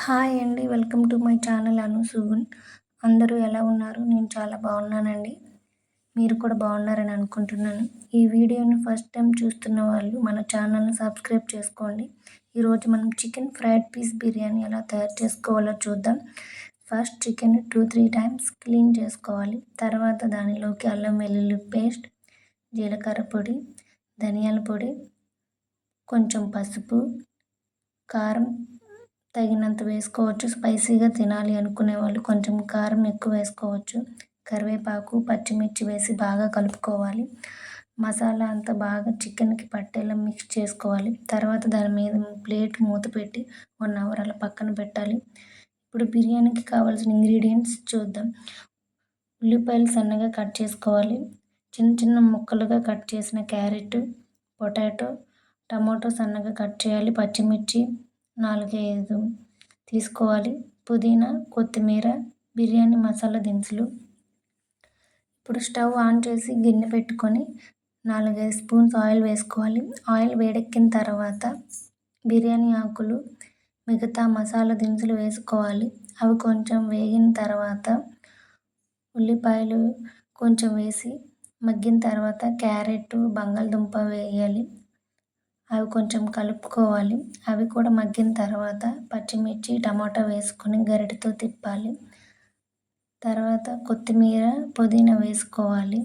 Hi అండి. Welcome to my channel అను సుగున్. అందరూ ఎలా ఉన్నారు? నేను చాలా బాగున్నానండి. మీరు కూడా బాగున్నారని అనుకుంటున్నాను. ఈ వీడియోని ఫస్ట్ టైం చూస్తున్న వాళ్ళు మన ఛానల్ని సబ్స్క్రైబ్ చేసుకోండి. ఈరోజు మనం చికెన్ ఫ్రైడ్ పీస్ బిర్యానీ ఎలా తయారు చేసుకోవాలో చూద్దాం. ఫస్ట్ చికెన్ 2-3 టైమ్స్ క్లీన్ చేసుకోవాలి. తర్వాత దానిలోకి అల్లం వెల్లుల్లి పేస్ట్, జీలకర్ర పొడి, ధనియాల పొడి, కొంచెం పసుపు, కారం తగినంత వేసుకోవచ్చు. స్పైసీగా తినాలి అనుకునే వాళ్ళు కొంచెం కారం ఎక్కువ వేసుకోవచ్చు. కరివేపాకు, పచ్చిమిర్చి వేసి బాగా కలుపుకోవాలి. మసాలా అంతా బాగా చికెన్కి పట్టేలా మిక్స్ చేసుకోవాలి. తర్వాత దాని మీద ప్లేట్ మూత పెట్టి 1 అవర్ అలా పక్కన పెట్టాలి. ఇప్పుడు బిర్యానీకి కావాల్సిన ఇంగ్రీడియంట్స్ చూద్దాం. ఉల్లిపాయలు సన్నగా కట్ చేసుకోవాలి. చిన్న చిన్న ముక్కలుగా కట్ చేసిన క్యారెట్, పొటాటో, టమాటో సన్నగా కట్ చేయాలి. పచ్చిమిర్చి 4-5 తీసుకోవాలి. పుదీనా, కొత్తిమీర, బిర్యానీ మసాలా దినుసులు. ఇప్పుడు స్టవ్ ఆన్ చేసి గిన్నె పెట్టుకొని 4-5 స్పూన్స్ ఆయిల్ వేసుకోవాలి. ఆయిల్ వేడెక్కిన తర్వాత బిర్యానీ ఆకులు, మిగతా మసాలా దినుసులు వేసుకోవాలి. అవి కొంచెం వేగిన తర్వాత ఉల్లిపాయలు కొంచెం వేసి మగ్గిన తర్వాత క్యారెట్, బంగాళదుంప వేయాలి. అవి కొంచెం కలుపుకోవాలి. అవి కూడా మగ్గిన తర్వాత పచ్చిమిర్చి, టమాటా వేసుకొని గరిటెతో తిప్పాలి. తర్వాత కొత్తిమీర, పుదీనా వేసుకోవాలి.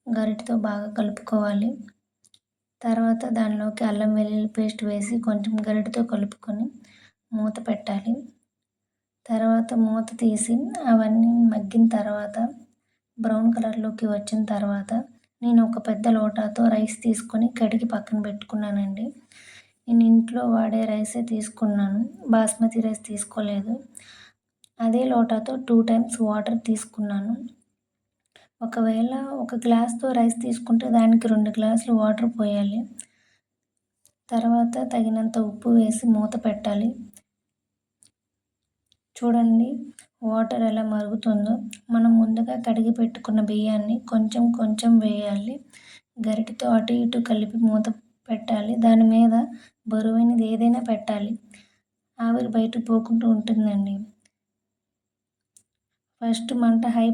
గరిటెతో బాగా కలుపుకోవాలి. తర్వాత దానిలోకి అల్లం వెల్లుల్లి పేస్ట్ వేసి కొంచెం గరిటెతో కలుపుకొని మూత పెట్టాలి. తర్వాత మూత తీసి అవన్నీ మగ్గిన తర్వాత బ్రౌన్ కలర్లోకి వచ్చిన తర్వాత నేను ఒక పెద్ద లోటాతో రైస్ తీసుకొని కడిగి పక్కన పెట్టుకున్నానండి. నేను ఇంట్లో వాడే రైసే తీసుకున్నాను. బాస్మతి రైస్ తీసుకోలేదు. అదే లోటాతో 2 టైమ్స్ వాటర్ తీసుకున్నాను. ఒకవేళ ఒక గ్లాస్తో రైస్ తీసుకుంటే దానికి 2 గ్లాసులు వాటర్ పోయాలి. తర్వాత తగినంత ఉప్పు వేసి మూత పెట్టాలి. చూడండి వాటర్ ఎలా మరుగుతుందో. మనం ముందుగా కడిగి పెట్టుకున్న బియ్యాన్ని కొంచెం కొంచెం వేయాలి. గరిటెతో అటు ఇటు కలిపి మూత పెట్టాలి. దాని మీద బరువైనది ఏదైనా పెట్టాలి. ఆవిరి బయటకు పోకుండా ఉంటుందండి. ఫస్ట్ మంట హై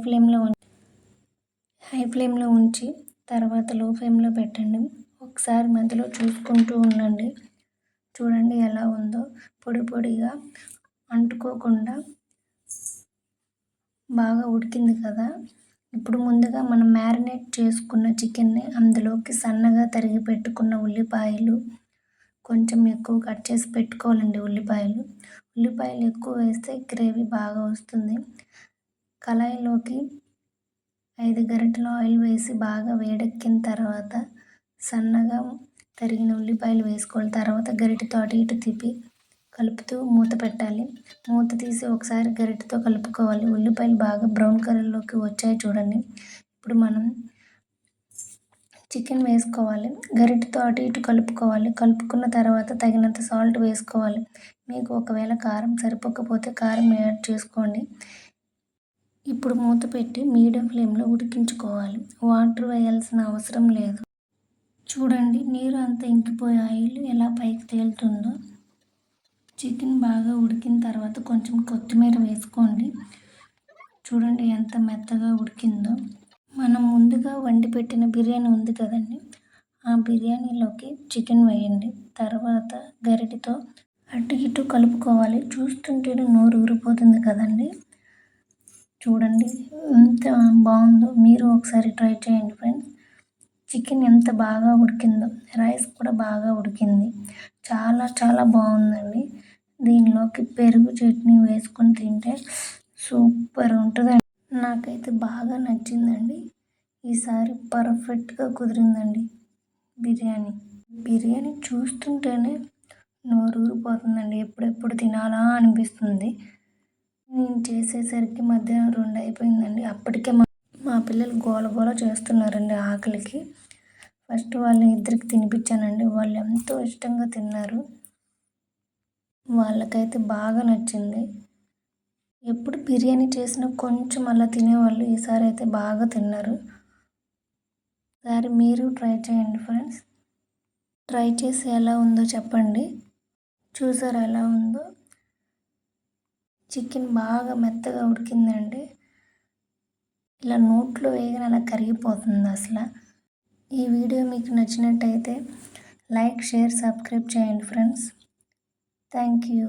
ఫ్లేమ్లో ఉంచి తర్వాత లో ఫ్లేమ్లో పెట్టండి. ఒకసారి మధ్యలో చూసుకుంటూ ఉండండి. చూడండి ఎలా ఉందో. పొడి పొడిగా అంటుకోకుండా బాగా ఉడికింది కదా. ఇప్పుడు ముందుగా మనం మ్యారినేట్ చేసుకున్న చికెన్ని అందులోకి సన్నగా తరిగి పెట్టుకున్న ఉల్లిపాయలు, కొంచెం ఎక్కువ కట్ చేసి పెట్టుకోవాలండి. ఉల్లిపాయలు ఎక్కువ వేస్తే గ్రేవీ బాగా వస్తుంది. కళాయిలోకి 5 గరిటెల ఆయిల్ వేసి బాగా వేడెక్కిన తర్వాత సన్నగా తరిగిన ఉల్లిపాయలు వేసుకోవాలి. తర్వాత గరిటెతో అటు ఇటు తిప్పి కలుపుతూ మూత పెట్టాలి. మూత తీసి ఒకసారి గరిటెతో కలుపుకోవాలి. ఉల్లిపాయలు బాగా బ్రౌన్ కలర్లోకి వచ్చాయి చూడండి. ఇప్పుడు మనం చికెన్ వేసుకోవాలి. గరిటెతో అటు ఇటు కలుపుకోవాలి. కలుపుకున్న తర్వాత తగినంత సాల్ట్ వేసుకోవాలి. మీకు ఒకవేళ కారం సరిపోకపోతే కారం యాడ్ చేసుకోండి. ఇప్పుడు మూత పెట్టి మీడియం ఫ్లేమ్లో ఉడికించుకోవాలి. వాటర్ వేయాల్సిన అవసరం లేదు. చూడండి నీరు అంతా ఇంకిపోయి ఆయిల్ ఎలా పైకి తేలుతుందో. చికెన్ బాగా ఉడికిన తర్వాత కొంచెం కొత్తిమీర వేసుకోండి. చూడండి ఎంత మెత్తగా ఉడికిందో. మనం ముందుగా వండి పెట్టిన బిర్యానీ ఉంది కదండి, ఆ బిర్యానీలోకి చికెన్ వేయండి. తర్వాత గరిటెతో అటు ఇటు కలుపుకోవాలి. చూస్తుంటేనే నోరు ఊరిపోతుంది కదండి. చూడండి ఎంత బాగుందో. మీరు ఒకసారి ట్రై చేయండి ఫ్రెండ్స్. చికెన్ ఎంత బాగా ఉడికిందో. రైస్ కూడా బాగా ఉడికింది. చాలా చాలా బాగుందండి. దీనిలోకి పెరుగు చట్నీ వేసుకొని తింటే సూపర్ ఉంటుందండి. నాకైతే బాగా నచ్చిందండి. ఈసారి పర్ఫెక్ట్గా కుదిరిందండి బిర్యానీ చూస్తుంటేనే నోరు ఊరిపోతుందండి. ఎప్పుడెప్పుడు తినాలా అనిపిస్తుంది. నేను చేసేసరికి మధ్యాహ్నం 2 అయిపోయిందండి. అప్పటికే మా పిల్లలు గోల చేస్తున్నారండి ఆకలికి. ఫస్ట్ వాళ్ళ ఇద్దరికి తినిపించానండి. వాళ్ళు ఎంతో ఇష్టంగా తిన్నారు. వాళ్ళకైతే బాగా నచ్చింది. ఎప్పుడు బిర్యానీ చేసినా కొంచెం అలా తినేవాళ్ళు. ఈసారి అయితే బాగా తిన్నారు. ఈసారి మీరు ట్రై చేయండి ఫ్రెండ్స్. ట్రై చేసి ఎలా ఉందో చెప్పండి. చూసారా ఎలా ఉందో. చికెన్ బాగా మెత్తగా ఉడికిందండి. ఇలా నోట్లో వేయగానే అలా కరిగిపోతుంది అసల. ఈ వీడియో మీకు నచ్చినట్టయితే లైక్, షేర్, సబ్స్క్రైబ్ చేయండి ఫ్రెండ్స్. Thank you.